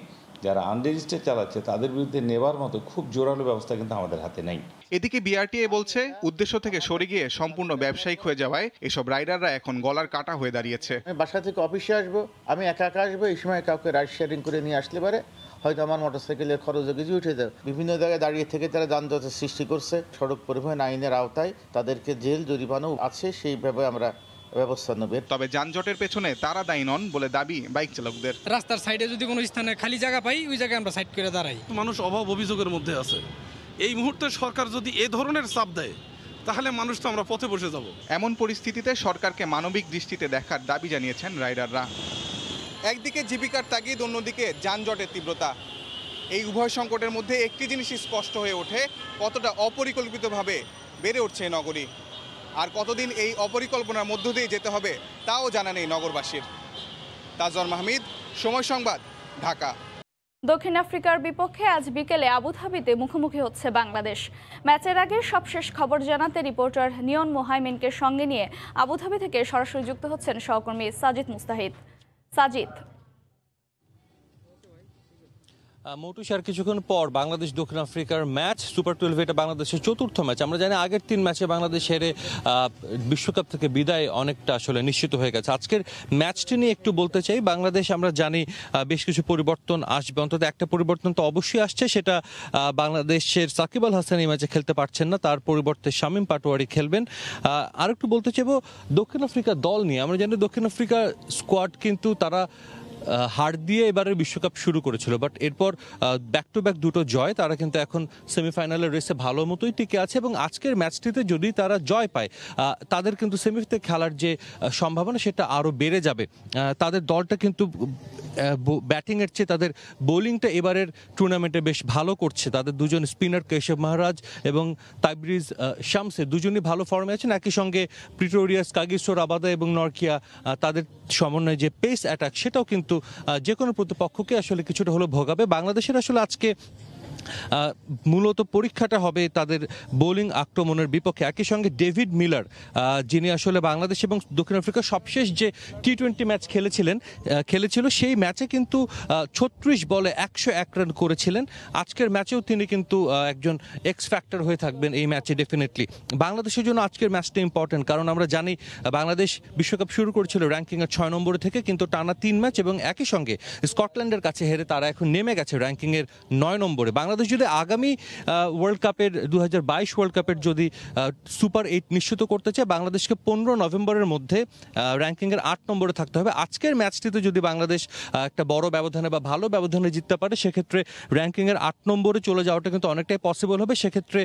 Speaker 20: যারা আনরেজিস্টার চালাচ্ছে তাদের বিরুদ্ধে নেবার মতো খুব জোরালো ব্যবস্থা কিন্তু আমাদের হাতে নেই।
Speaker 13: এদিকে বিআরটিএ বলছে, উদ্দেশ্য থেকে সরে গিয়ে সম্পূর্ণ ব্যবসায়িক হয়ে যাওয়ায় এসব রাইডাররা এখন গলার কাটা হয়ে দাঁড়িয়েছে।
Speaker 21: আমি বাসা থেকে অফিসে আসবো, আমি একা একা আসবো, এই সময় কাউকে রাইড শেয়ারিং করে নিয়ে আসলে পারে হয়তো আমার মোটরসাইকেলের খরচও কিছু উঠে যাবে। বিভিন্ন জায়গায় দাঁড়িয়ে থেকে তারা যানজটের সৃষ্টি করছে। সড়ক পরিবহন আইনের আওতায় তাদেরকে জেল জরিমানাও আছে, সেইভাবে আমরা ব্যবস্থা নেবে।
Speaker 13: তবে যানজটের পেছনে তারা দায়ী নন বলে দাবি বাইক চালকদের।
Speaker 22: রাস্তার সাইডে যদি কোনো স্থানে খালি জায়গা পাই, ওই জায়গায় আমরা সাইড করে দাঁড়াই।
Speaker 23: মানুষ অভাব অভিযোগের মধ্যে আছে। এই মুহূর্তে সরকার যদি এ ধরনের চাপ দেয়, তাহলে মানুষ তো আমরা পথে বসে যাব।
Speaker 13: এমন পরিস্থিতিতে সরকারকে মানবিক দৃষ্টিতে দেখার দাবি জানিয়েছেন রাইডাররা। একদিকে জীবিকার তাগিদ, অন্যদিকে যানজটের তীব্রতা। এই উভয় সংকটের মধ্যে একটি জিনিসই স্পষ্ট হয়ে ওঠে, কতটা অপরিকল্পিতভাবে বেড়ে উঠছে নগরী। আর কতদিন এই অপরিকল্পনার মধ্য দিয়ে যেতে হবে তাও জানা নেই নগরবাসীর। তাজওয়ার মাহমিদ, সময় সংবাদ, ঢাকা।
Speaker 1: দক্ষিণ আফ্রিকার বিপক্ষে আজ বিকেলে আবুধাবিতে মুখোমুখি হচ্ছে বাংলাদেশ। ম্যাচের আগে সবশেষ খবর জানাতে রিপোর্টার নিয়ন মোহাইমিনকে সঙ্গে নিয়ে আবুধাবি থেকে সরাসরি যুক্ত হচ্ছেন সহকর্মী সাজিদ মুস্তাহিদ। সাজিদ,
Speaker 24: মৌটুসার কিছুক্ষণ পর বাংলাদেশ দক্ষিণ আফ্রিকার ম্যাচ, সুপার 12 এটা বাংলাদেশের চতুর্থ ম্যাচ। আমরা জানি আগের 3 ম্যাচে বাংলাদেশ হেরে বিশ্বকাপ থেকে বিদায় অনেকটা আসলে নিশ্চিত হয়ে গেছে। আজকের ম্যাচটি নিয়ে একটু বলতে চাই। বাংলাদেশ আমরা জানি বেশ কিছু পরিবর্তন আসবে, অন্তত একটা পরিবর্তন তো অবশ্যই আসছে, সেটা বাংলাদেশের সাকিব আল হাসান এই ম্যাচে খেলতে পারছেন না, তার পরিবর্তে শামীম পাটোয়ারি খেলবেন। আর একটু বলতে চাইবো দক্ষিণ আফ্রিকা দল নিয়ে। আমরা জানি দক্ষিণ আফ্রিকা স্কোয়াড কিন্তু তারা হার দিয়ে এবারের বিশ্বকাপ শুরু করেছিল, বাট এরপর ব্যাক টু ব্যাক দুটো জয়, তারা কিন্তু এখন সেমিফাইনালের রেসে ভালো মতোই টিকে আছে। এবং আজকের ম্যাচটিতে যদি তারা জয় পায়, তাদের কিন্তু সেমিতে খেলার যে সম্ভাবনা সেটা আরও বেড়ে যাবে। তাদের দলটা কিন্তু ব্যাটিংয়ের চেয়ে তাদের বোলিংটা এবারের টুর্নামেন্টে বেশ ভালো করছে। তাদের দুজন স্পিনার কেশব মহারাজ এবং তাইব্রিজ শামসে দুজনই ভালো ফর্মে আছেন। একই সঙ্গে প্রিটোরিয়াস, কাগিসো রাবাদা এবং নরকিয়া, তাদের সমন্বয়ে যে পেস অ্যাটাক সেটাও কিন্তু যে কোনো প্রতিপক্ষকে আসলে কিছুটা হলেও ভোগাবে। বাংলাদেশের আসলে আজকে মূলত পরীক্ষাটা হবে তাদের বোলিং আক্রমণের বিপক্ষে। একই সঙ্গে ডেভিড মিলার, যিনি আসলে বাংলাদেশ এবং দক্ষিণ আফ্রিকার সবশেষ যে টি20 ম্যাচ খেলেছিল সেই ম্যাচে কিন্তু 36 বলে 101 রান করেছিলেন। আজকের ম্যাচেও তিনি কিন্তু একজন এক্স ফ্যাক্টর হয়ে থাকবেন এই ম্যাচে ডেফিনেটলি। বাংলাদেশের জন্য আজকের ম্যাচটা ইম্পর্টেন্ট, কারণ আমরা জানি বাংলাদেশ বিশ্বকাপ শুরু করেছিল র্যাঙ্কিংয়ের 6 নম্বরে থেকে, কিন্তু টানা 3 ম্যাচ এবং একই সঙ্গে স্কটল্যান্ডের কাছে হেরে তারা এখন নেমে গেছে র্যাঙ্কিংয়ের 9 নম্বরে। বাংলাদেশ যদি আগামী ওয়ার্ল্ড কাপের 2022 ওয়ার্ল্ড কাপের যদি সুপার 8 নিশ্চিত করতে চায়, বাংলাদেশকে 15 নভেম্বরের মধ্যে র্যাঙ্কিংয়ের 8 নম্বরে থাকতে হবে। আজকের ম্যাচটিতে যদি বাংলাদেশ একটা বড় ব্যবধানে বা ভালো ব্যবধানে জিততে পারে, সেক্ষেত্রে র্যাঙ্কিংয়ের 8 নম্বরে চলে যাওয়াটা কিন্তু অনেকটাই পসিবল হবে। সেক্ষেত্রে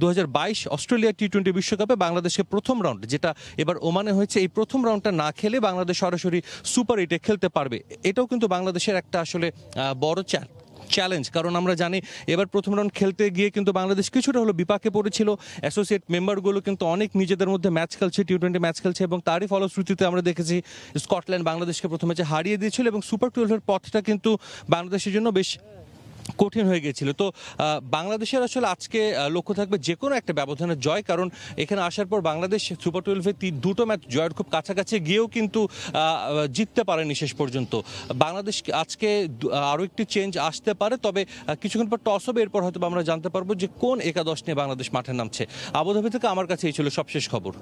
Speaker 24: 2022 অস্ট্রেলিয়া টি20 বিশ্বকাপে বাংলাদেশকে প্রথম রাউন্ড, যেটা এবার ওমানে হয়েছে, এই প্রথম রাউন্ডটা না খেলে বাংলাদেশ সরাসরি সুপার 8-এ খেলতে পারবে। এটাও কিন্তু বাংলাদেশের একটা আসলে বড় চ্যালেঞ্জ, কারণ আমরা জানি এবার প্রথম রাউন্ড খেলতে গিয়ে কিন্তু বাংলাদেশ কিছুটা হলো বিপাকে পড়েছিল। অ্যাসোসিয়েট মেম্বারগুলো কিন্তু অনেক নিজেদের মধ্যে ম্যাচ খেলছে, টি20 ম্যাচ খেলছে, এবং তারই ফলশ্রুতিতে আমরা দেখেছি স্কটল্যান্ড বাংলাদেশকে প্রথম ম্যাচে হারিয়ে দিয়েছিল এবং সুপার 12-এর পথটা কিন্তু বাংলাদেশের জন্য বেশ কঠিন হয়ে গিয়েছিল। তো বাংলাদেশের আসলে আজকে লক্ষ্য থাকবে যে কোনো একটা ব্যবধানের জয়, কারণ এখানে আসার পর বাংলাদেশ সুপার 12-এ দুটো ম্যাচ জয়ের খুব কাছাকাছি গিয়েও কিন্তু জিততে পারেনি শেষ পর্যন্ত। বাংলাদেশ আজকে আরও একটি চেঞ্জ আসতে পারে, তবে কিছুক্ষণ পর টস হবে, এরপর হয়তো আমরা জানতে পারবো যে কোন একাদশ নিয়ে বাংলাদেশ মাঠে নামছে। আবুধাবি থেকে আমার কাছে এই ছিল সবশেষ খবর।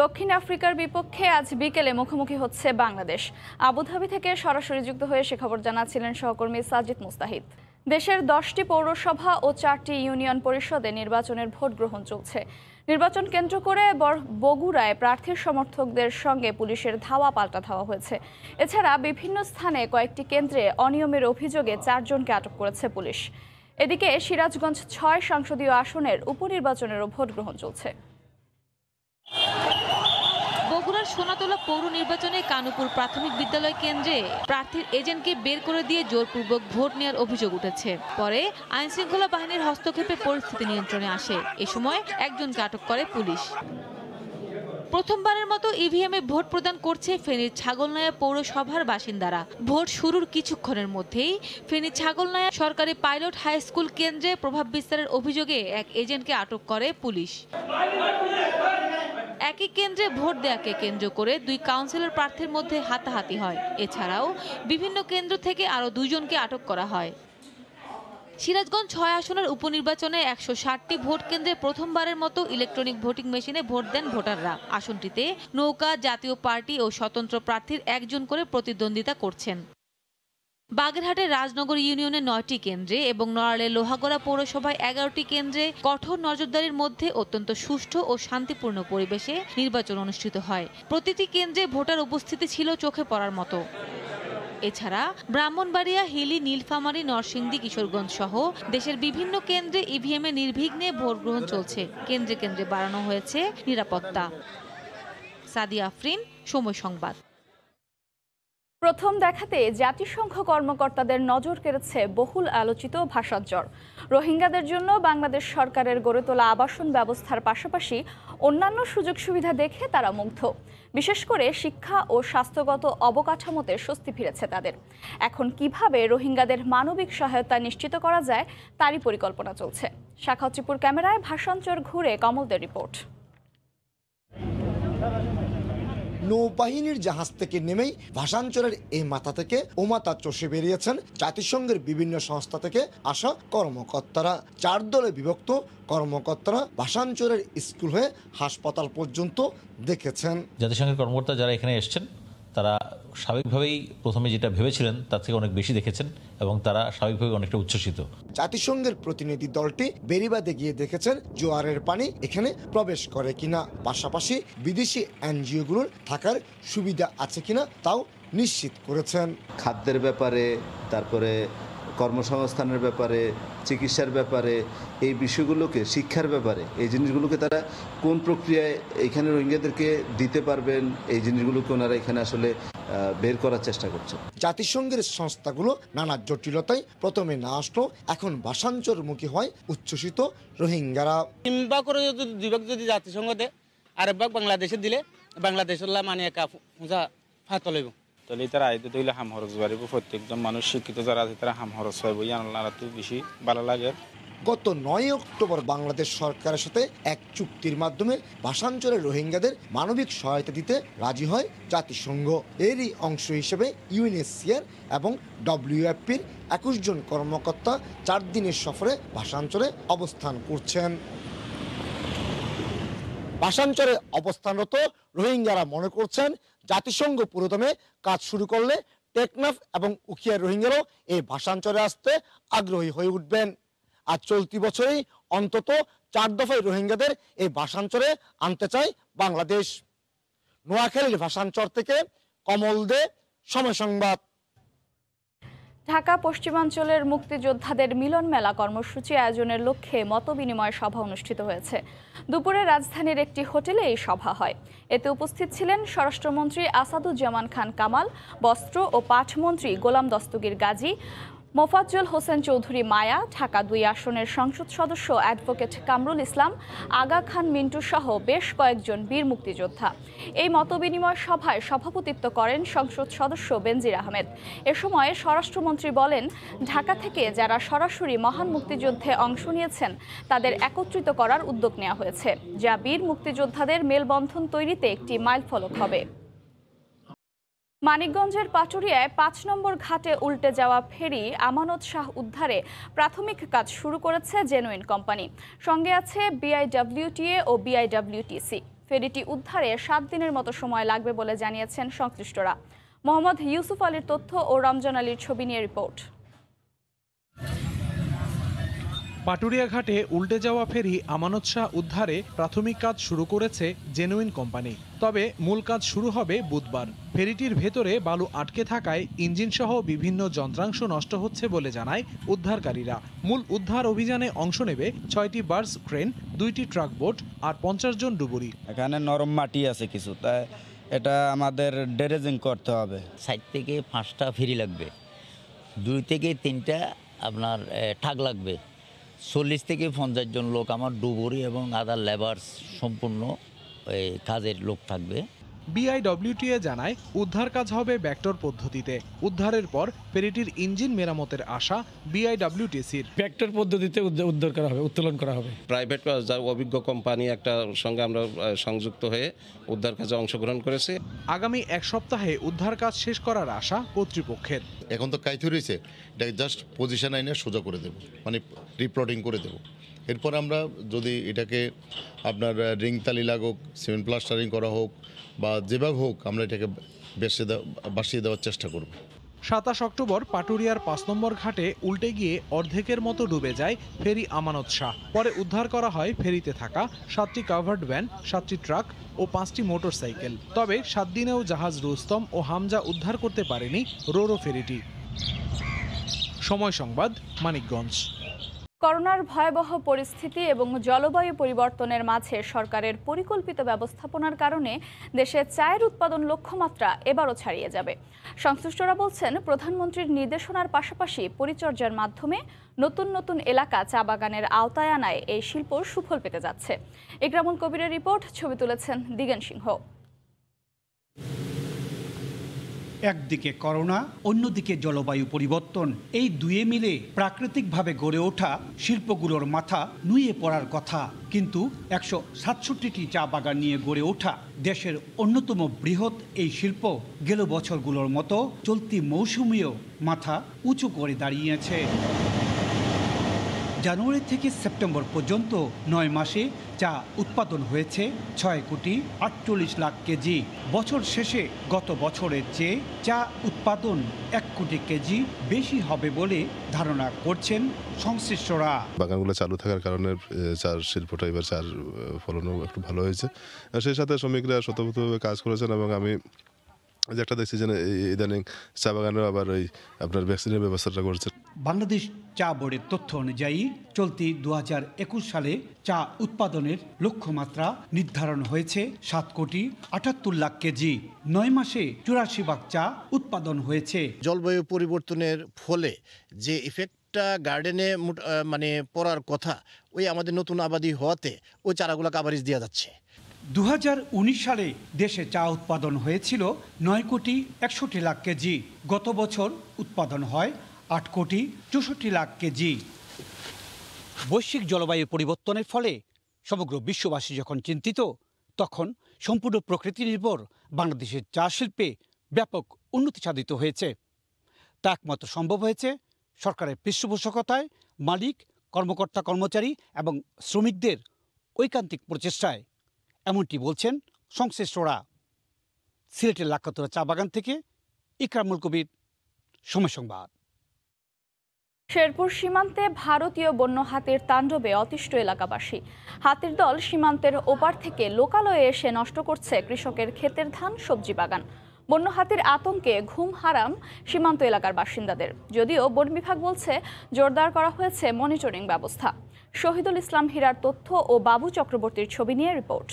Speaker 1: দক্ষিণ আফ্রিকার বিপক্ষে আজ বিকেলে মুখোমুখি হচ্ছে বাংলাদেশ। আবুধাবি থেকে সরাসরি যুক্ত হয়ে সে খবর জানাচ্ছিলেন সহকর্মী সাজিদ মুস্তাহিদ। দেশের 10টি পৌরসভা ও 4টি ইউনিয়ন পরিষদে নির্বাচনের ভোট গ্রহণ চলছে। নির্বাচন কেন্দ্র করে বগুড়ায় প্রার্থীর সমর্থকদের সঙ্গে পুলিশের ধাওয়া পাল্টা ধাওয়া হয়েছে। এছাড়া বিভিন্ন স্থানে কয়েকটি কেন্দ্রে অনিয়মের অভিযোগে 4 জনকে আটক করেছে পুলিশ। এদিকে সিরাজগঞ্জ 6 সংসদীয় আসনের উপনির্বাচনেরও ভোট গ্রহণ চলছে।
Speaker 2: বগুড়ার সোনাতলা পৌর নির্বাচনে কানুপুর প্রাথমিক বিদ্যালয় কেন্দ্রে প্রার্থীর এজেন্টকে বের করে দিয়ে জোরপূর্বক ভোট নেওয়ার অভিযোগ উঠেছে। পরে আইনশৃঙ্খলা বাহিনীর হস্তক্ষেপে পরিস্থিতি নিয়ন্ত্রণে আসে। এ সময় একজনকে আটক করে পুলিশ। প্রথমবারের মতো ইভিএমে ভোট প্রদান করছে ফেনীর ছাগলনাইয়া পৌরসভার বাসিন্দারা। ভোট শুরুর কিছুক্ষণের মধ্যেই ফেনীর ছাগলনাইয়া সরকারি পাইলট হাই স্কুল কেন্দ্রে প্রভাব বিস্তারের অভিযোগে এক এজেন্টকে আটক করে পুলিশ। একই কেন্দ্রে ভোট দেয়াকে কেন্দ্র করে 2 কাউন্সিলর প্রার্থীর মধ্যে হাতাহাতি হয়। এছাড়াও বিভিন্ন কেন্দ্র থেকে আরও 2 জনকে আটক করা হয়। সিরাজগঞ্জ 6 আসনের উপনির্বাচনে 160টি ভোট কেন্দ্রে প্রথমবারের মতো ইলেকট্রনিক ভোটিং মেশিনে ভোট দেন ভোটাররা। আসনটিতে নৌকা, জাতীয় পার্টি ও স্বতন্ত্র প্রার্থীর 1 জন করে প্রতিদ্বন্দ্বিতা করছেন। বাগেরহাটের রাজনগর ইউনিয়নে 9টি কেন্দ্রে এবং নড়াইলের লোহাগড়া পৌরসভায় 11টি কেন্দ্রে কঠোর নজরদারির মধ্যে অত্যন্ত সুষ্ঠু ও শান্তিপূর্ণ পরিবেশে নির্বাচন অনুষ্ঠিত হয়। প্রতিটি কেন্দ্রে ভোটার উপস্থিতি ছিল চোখে পড়ার মতো। এছাড়া ব্রাহ্মণবাড়িয়া, হিলি, নীলফামারী, নরসিংদী, কিশোরগঞ্জ সহ দেশের বিভিন্ন কেন্দ্রে ইভিএমে নির্বিঘ্নে ভোট গ্রহণ চলছে। কেন্দ্রে কেন্দ্রে বাড়ানো হয়েছে নিরাপত্তা। সাদিয়া আফরিন, সময় সংবাদ।
Speaker 1: প্রথম দেখাতে জাতিসংঘ কর্মকর্তাদের নজর কেড়েছে বহুল আলোচিত ভাষাজ্বর। রোহিঙ্গাদের জন্য বাংলাদেশ সরকারের গড়ে তোলা আবাসন ব্যবস্থার পাশাপাশি অন্যান্য সুযোগ সুবিধা দেখে তারা মুগ্ধ। বিশেষ করে শিক্ষা ও স্বাস্থ্যগত অবকাঠামোতে স্বস্তি ফিরেছে তাদের। এখন কিভাবে রোহিঙ্গাদের মানবিক সহায়তা নিশ্চিত করা যায় তারই পরিকল্পনা চলছে। শাখাউচিপুর ক্যামেরায় ভাষাঞ্চর ঘুরে কমলদের রিপোর্ট।
Speaker 3: নৌবাহিনীর জাহাজ থেকে নেমেই ভাষাঞ্চলের এই মাথা থেকে ও মাথা চষে বেরিয়েছেন জাতিসংঘের বিভিন্ন সংস্থা থেকে আসা কর্মকর্তারা। 4 দলে বিভক্ত কর্মকর্তারা ভাষাঞ্চলের স্কুল হয়ে হাসপাতাল পর্যন্ত দেখেছেন।
Speaker 5: জাতিসংঘের কর্মকর্তা যারা এখানে এসেছেন তারা স্বাভাবিকভাবেই প্রথমে যেটা ভেবেছিলেন তার থেকে অনেক বেশি দেখেছেন এবং তারা স্বাভাবিকভাবে অনেকটা উচ্ছ্বসিত।
Speaker 3: জাতিসংঘের প্রতিনিধি দলটি বেরিবাদে গিয়ে দেখেছেন জোয়ারের পানি এখানে প্রবেশ করে কিনা, পাশাপাশি বিদেশি এনজিওগুলোর থাকার সুবিধা আছে কিনা তাও নিশ্চিত করেছেন।
Speaker 6: খাদ্যের ব্যাপারে, তারপরে কর্মসংস্থানের ব্যাপারে, চিকিৎসার ব্যাপারে, এই বিষয়গুলোকে, শিক্ষার ব্যাপারে এই জিনিসগুলোকে তারা কোন প্রক্রিয়ায় এখানে রোহিঙ্গাদেরকে দিতে পারবেন এই জিনিসগুলোকে ওনারা এখানে আসলে বের করার চেষ্টা করছে।
Speaker 3: জাতিসংঘের সংস্থাগুলো নানা জটিলতায় প্রথমে না আসলো, এখন ভাষাঞ্চলমুখী হয় উচ্ছ্বসিত রোহিঙ্গারা।
Speaker 12: 3 ভাগ করে যদি 2 ভাগ যদি জাতিসংঘ দেয় আর 1 ভাগ বাংলাদেশে দিলে বাংলাদেশের মানে একা ফাতল হইব।
Speaker 25: তাহলে তারা আইতে তৈলে হাম খরচ বাড়িব, প্রত্যেকজন মানুষ শিক্ষিত যারা আছে তারা হাম খরচ পাইব, ইয়ার তো বেশি ভালো লাগে।
Speaker 3: গত 9 অক্টোবর বাংলাদেশ সরকারের সাথে এক চুক্তির মাধ্যমে ভাষাঞ্চলের রোহিঙ্গাদের মানবিক সহায়তা দিতে রাজি হয় জাতিসংঘ। এরই অংশ হিসেবে ইউএনএইচসিআর এবং ডব্লিউএফপির 21 জন কর্মকর্তা 4 দিনের সফরে ভাষাঞ্চলে অবস্থান করছেন। ভাষাঞ্চলে অবস্থানরত রোহিঙ্গারা মনে করছেন জাতিসংঘ পুরোদমে কাজ শুরু করলে টেকনাফ এবং উখিয়ার রোহিঙ্গারাও এই ভাষাঞ্চলে আসতে আগ্রহী হয়ে উঠবেন। আর চলতি বছরেই অন্তত 4 দফায় রোহিঙ্গাদের এই ভাষাঞ্চলে আনতে চায় বাংলাদেশ। নোয়াখালীর ভাষাঞ্চল থেকে কমল দে, সময় সংবাদ।
Speaker 1: ঢাকা পশ্চিমাঞ্চলের মুক্তিযোদ্ধাদের মিলন মেলা কর্মসূচি আয়োজনের লক্ষ্যে মতবিনিময় সভা অনুষ্ঠিত হয়েছে। দুপুরে রাজধানীর একটি হোটেলে এই সভা হয়। এতে উপস্থিত ছিলেন স্বরাষ্ট্রমন্ত্রী আসাদুজ্জামান খান কামাল, বস্ত্র ও পাটমন্ত্রী গোলাম দস্তগীর গাজী, মোফাজ্জল হোসেন চৌধুরী মায়া, ঢাকা 2 আসনের সংসদ সদস্য অ্যাডভোকেট কামরুল ইসলাম, আগা খান মিন্টু সহ বেশ কয়েকজন বীর মুক্তিযোদ্ধা। এই মতবিনিময় সভায় সভাপতিত্ব করেন সংসদ সদস্য বেনজির আহমেদ। এ সময় স্বরাষ্ট্রমন্ত্রী বলেন, ঢাকা থেকে যারা সরাসরি মহান মুক্তিযুদ্ধে অংশ নিয়েছেন তাদের একত্রিত করার উদ্যোগ নেওয়া হয়েছে, যা বীর মুক্তিযোদ্ধাদের মেলবন্ধন তৈরিতে একটি মাইলফলক হবে। মানিকগঞ্জের পাটুরিয়ায় 5 নম্বর ঘাটে উল্টে যাওয়া ফেরি আমানত শাহ উদ্ধারে প্রাথমিক কাজ শুরু করেছে জেনুইন কোম্পানি। সঙ্গে আছে বিআইডব্লিউটিএ ও বিআইডব্লিউটিসি। ফেরিটি উদ্ধারে 7 দিনের মতো সময় লাগবে বলে জানিয়েছেন সংশ্লিষ্টরা। মোহাম্মদ ইউসুফ আলীর তথ্য ও রমজান আলীর ছবি নিয়ে রিপোর্ট।
Speaker 4: পাটুরিয়া ঘাটে উল্টে যাওয়া ফেরি আমানত শাহ উদ্ধারে প্রাথমিক কাজ শুরু করেছে জেনুইন কোম্পানি। তবে মূল কাজ শুরু হবে বুধবার। ফেরিটির ভেতরে বালু আটকে থাকায় ইঞ্জিন সহ বিভিন্ন যন্ত্রাংশ নষ্ট হচ্ছে বলে জানায় উদ্ধারকারীরা। মূল উদ্ধার অভিযানে অংশ নেবে 6টি বার্জ ক্রেন, 2টি ট্রাক বোট আর 50 জন ডুবুরি।
Speaker 7: এখানে নরম মাটি আছে কিছু, তাই এটা আমাদের ড্রেজিং করতে হবে।
Speaker 8: 60 থেকে 5টা ফেরি লাগবে, 2 থেকে 3টা আপনার ট্রাক লাগবে, 40 থেকে 50 জন লোক আমার ডুবুরি এবং আদার লেবার্স সম্পূর্ণ কাজের লোক থাকবে।
Speaker 4: বিআইডব্লিউটিএ জানায় উদ্ধার কাজ হবে ভেক্টর পদ্ধতিতে। উদ্ধারের পর ফেরিটির ইঞ্জিন মেরামতের আশা বিআইডব্লিউটিসির।
Speaker 22: ভেক্টর পদ্ধতিতে উদ্ধার করা হবে, উত্তোলন করা হবে।
Speaker 9: প্রাইভেট যার অভিজ্ঞ কোম্পানি একটা সঙ্গে আমরা সংযুক্ত হয়ে উদ্ধার কাজে অংশগ্রহণ করেছি।
Speaker 4: আগামী 1 সপ্তাহে উদ্ধার কাজ শেষ করার আশা কর্তৃপক্ষের।
Speaker 11: এখন তো কাইথু রয়েছে, এটাকে জাস্ট পজিশন আইনে সোজা করে দেব, মানে রিপ্লটিং করে দেব। এরপর আমরা যদি এটাকে আপনার রিং তালি লাগুক, সিমেন্ট প্লাস্টারিং করা হোক বা যেভাবে হোক, আমরা এটাকে বাসিয়ে দেওয়ার চেষ্টা করব।
Speaker 4: 27 অক্টোবর পাটুরিয়ার 5 নম্বর ঘাটে উল্টে গিয়ে অর্ধেকের মতো ডুবে যায় ফেরি আমানত শাহ। পরে উদ্ধার করা হয় ফেরিতে থাকা 7টি কাভার্ড ভ্যান, 7টি ট্রাক ও 5টি মোটরসাইকেল। তবে 7 দিনেও জাহাজ রুস্তম ও হামজা উদ্ধার করতে পারেনি রোরো ফেরিটি। সময় সংবাদ, মানিকগঞ্জ।
Speaker 1: করোনার ভয়াবহ পরিস্থিতি এবং জলবায়ু পরিবর্তনের মাঝে সরকারের পরিকল্পিত ব্যবস্থাপনার কারণে দেশে চায়ের উৎপাদন লক্ষ্যমাত্রা এবারও ছাড়িয়ে যাবে। সংশ্লিষ্টরা বলছেন, প্রধানমন্ত্রীর নির্দেশনার পাশাপাশি পরিচর্যার মাধ্যমে নতুন নতুন এলাকা চা বাগানের আওতায় আনায় এই শিল্প সুফল পেতে যাচ্ছে। ইকরামুল কবিরের রিপোর্ট, ছবি তুলেছেন দিগেন সিংহ।
Speaker 19: একদিকে করোনা, অন্যদিকে জলবায়ু পরিবর্তন, এই দুয়ে মিলে প্রাকৃতিকভাবে গড়ে ওঠা শিল্পগুলোর মাথা নুয়ে পড়ার কথা। কিন্তু 167টি চা বাগান নিয়ে গড়ে ওঠা দেশের অন্যতম বৃহৎ এই শিল্প গেল বছরগুলোর মতো চলতি মৌসুমেও মাথা উঁচু করে দাঁড়িয়েছে। জানুয়ারি থেকে সেপ্টেম্বর পর্যন্ত 9 মাসে চা উৎপাদন হয়েছে 6,48,00,000 কেজি। বছর শেষে গত বছরের চেয়ে চা উৎপাদন 1 কোটি কেজি বেশি হবে বলে ধারণা করছেন সংশ্লিষ্টরা।
Speaker 15: বাগানগুলো চালু থাকার কারণে চার শিল্পটা এবার চার ফলনও একটু ভালো হয়েছে। সেই সাথে শ্রমিকরা শতভাবে কাজ করেছেন এবং আমি একটা দেখছি যে ইদানিং চা বাগানেও আবার ওই আপনার ভ্যাকসিনের ব্যবস্থাটা করছে।
Speaker 19: বাংলাদেশ চা বোর্ডের তথ্য অনুযায়ী চলতি 2021 সালে চা উৎপাদনের লক্ষ্যমাত্রা নির্ধারণ হয়েছে 7,78,00,000 কেজি। 9 মাসে 84 ভাগ চা উৎপাদন হয়েছে।
Speaker 26: জলবায়ু পরিবর্তনের ফলে যে ইফেক্টটা গার্ডেনে মানে পড়ার কথা, ওই আমাদের নতুন আবাদি হওয়াতে ওই চারাগুলো কাভারেজ দেওয়া যাচ্ছে।
Speaker 19: 2019 সালে দেশে চা উৎপাদন হয়েছিল 9,61,00,000 কেজি। গত বছর উৎপাদন হয় 8,64,00,000 কেজি। বৈশ্বিক জলবায়ু পরিবর্তনের ফলে সমগ্র বিশ্ববাসী যখন চিন্তিত, তখন সম্পূর্ণ প্রকৃতি নির্ভর বাংলাদেশের চা শিল্পে ব্যাপক উন্নতি সাধিত হয়েছে। তা একমাত্র সম্ভব হয়েছে সরকারের পৃষ্ঠপোষকতায়, মালিক, কর্মকর্তা, কর্মচারী এবং শ্রমিকদের ঐকান্তিক প্রচেষ্টায়। এমনটি বলছেন সংশ্লিষ্টরা। সিলেটের লাকাতুরা চা বাগান থেকে ইকরামুল কবির, সময় সংবাদ।
Speaker 1: শেরপুর সীমান্তে ভারতীয় বন্য হাতির তাণ্ডবে অতিষ্ঠ এলাকাবাসী। হাতির দল সীমান্তের ওপার থেকে লোকালয়ে এসে নষ্ট করছে কৃষকের ক্ষেতের ধান, সবজি বাগান। বন্য হাতির আতঙ্কে ঘুম হারাম সীমান্ত এলাকার বাসিন্দাদের। যদিও বন বিভাগ বলছে জোরদার করা হয়েছে মনিটরিং ব্যবস্থা। শহীদুল ইসলাম হীরার তথ্য ও বাবু চক্রবর্তীর ছবি নিয়ে রিপোর্ট।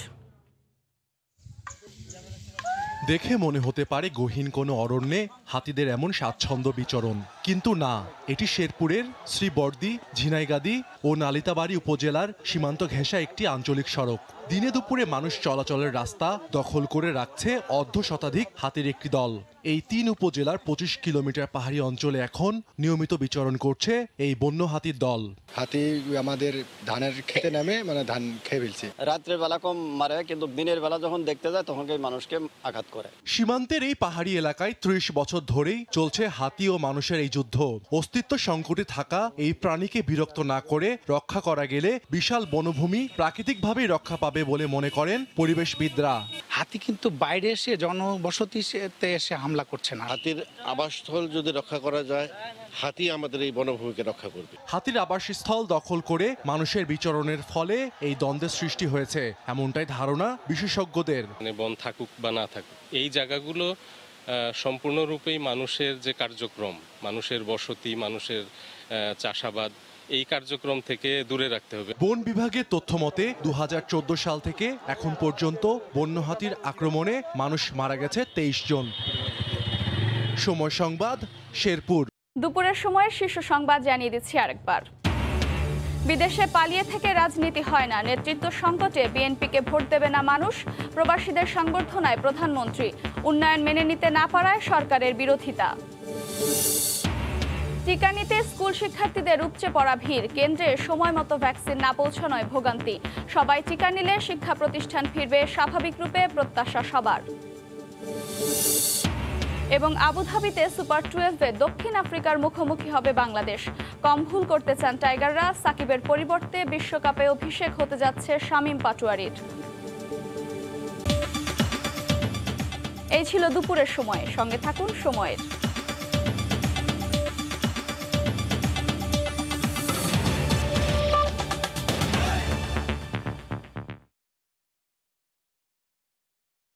Speaker 27: দেখে মনে হতে পারে গহীন কোনো অরণ্যে হাতিদের এমন স্বাচ্ছন্দ্য বিচরণ, কিন্তু না, এটি শেরপুরের শ্রীবর্দী, ঝিনাইগাদী ও নালিতাবাড়ী উপজেলার সীমান্ত ঘেঁষা একটি আঞ্চলিক সড়ক। দিনে দুপুরে মানুষ চলাচলের রাস্তা দখল করে রাখছে অর্ধশতাধিক হাতির একটি দল। এই 3 উপজেলার 25 কিলোমিটার পাহাড়ি অঞ্চলে এখন নিয়মিত বিচরণ করছে এই বন্য হাতির দল।
Speaker 28: হাতি আমাদের ধানের খেতে নামে মানে ধান খেয়ে ফেলছে। রাত্রের বেলা কম মারে, কিন্তু দিনের বেলা যখন দেখতে যায় তখন মানুষকে আঘাত করে।
Speaker 27: সীমান্তের এই পাহাড়ি এলাকায় 30 বছর ধরেই চলছে হাতি ও মানুষের এই যুদ্ধ। অস্তিত্ব সংকটে থাকা এই প্রাণীকে বিরক্ত না করে রক্ষা করা গেলে বিশাল বনভূমি প্রাকৃতিকভাবেই রক্ষা পাবে হবে বলে মনে করেন পরিবেশবিদরা।
Speaker 10: হাতি কিন্তু বাইরে এসে জনবসতিতে এসে হামলা করছে না।
Speaker 14: হাতির আবাসস্থল যদি রক্ষা করা যায়, হাতি আমাদের এই বনভূমিকে রক্ষা করবে।
Speaker 27: হাতির আবাসস্থল দখল করে মানুষের বিচরণের ফলে এই দ্বন্দ্বের সৃষ্টি হয়েছে, এমনটাই ধারণা বিশেষজ্ঞদের।
Speaker 16: বন থাকুক বা না থাকুক, এই জায়গাগুলো সম্পূর্ণরূপেই মানুষের যে কার্যক্রম, মানুষের বসতি, মানুষের চাষাবাদ, এই কার্যক্রম থেকে দূরে রাখতে হবে।
Speaker 27: বন বিভাগের তথ্য মতে 2014 সাল থেকে এখন পর্যন্ত বন্য হাতির আক্রমণে মানুষ মারা গেছে 23 জন। সময় সংবাদ, শেরপুর।
Speaker 1: দুপুরের সময় শীর্ষ সংবাদ জানিয়ে দিচ্ছি আরেকবার। বিদেশে পালিয়ে থেকে রাজনীতি হয় না, নেতৃত্ব সংকটে বিএনপিকে ভোট দেবে না মানুষ। প্রবাসীদের সংবর্ধনায় প্রধানমন্ত্রী। উন্নয়ন মেনে নিতে না পারায় সরকারের বিরোধিতা। টিকা নিতে স্কুল শিক্ষার্থীদের উপচে পড়া ভিড়, কেন্দ্রে সময় মতো ভ্যাকসিন না পৌঁছানোয় ভোগান্তি। সবাই টিকা নিলে শিক্ষা প্রতিষ্ঠান ফিরবে স্বাভাবিক রূপে, প্রত্যাশা সবার। এবং আবুধাবিতে সুপার 12-এ দক্ষিণ আফ্রিকার মুখোমুখি হবে বাংলাদেশ। কম ভুল করতে চান টাইগাররা, সাকিবের পরিবর্তে বিশ্বকাপে অভিষেক হতে যাচ্ছে শামীম পাটোয়ারির। এই ছিল দুপুরের সময়, সঙ্গে থাকুন সময়ের।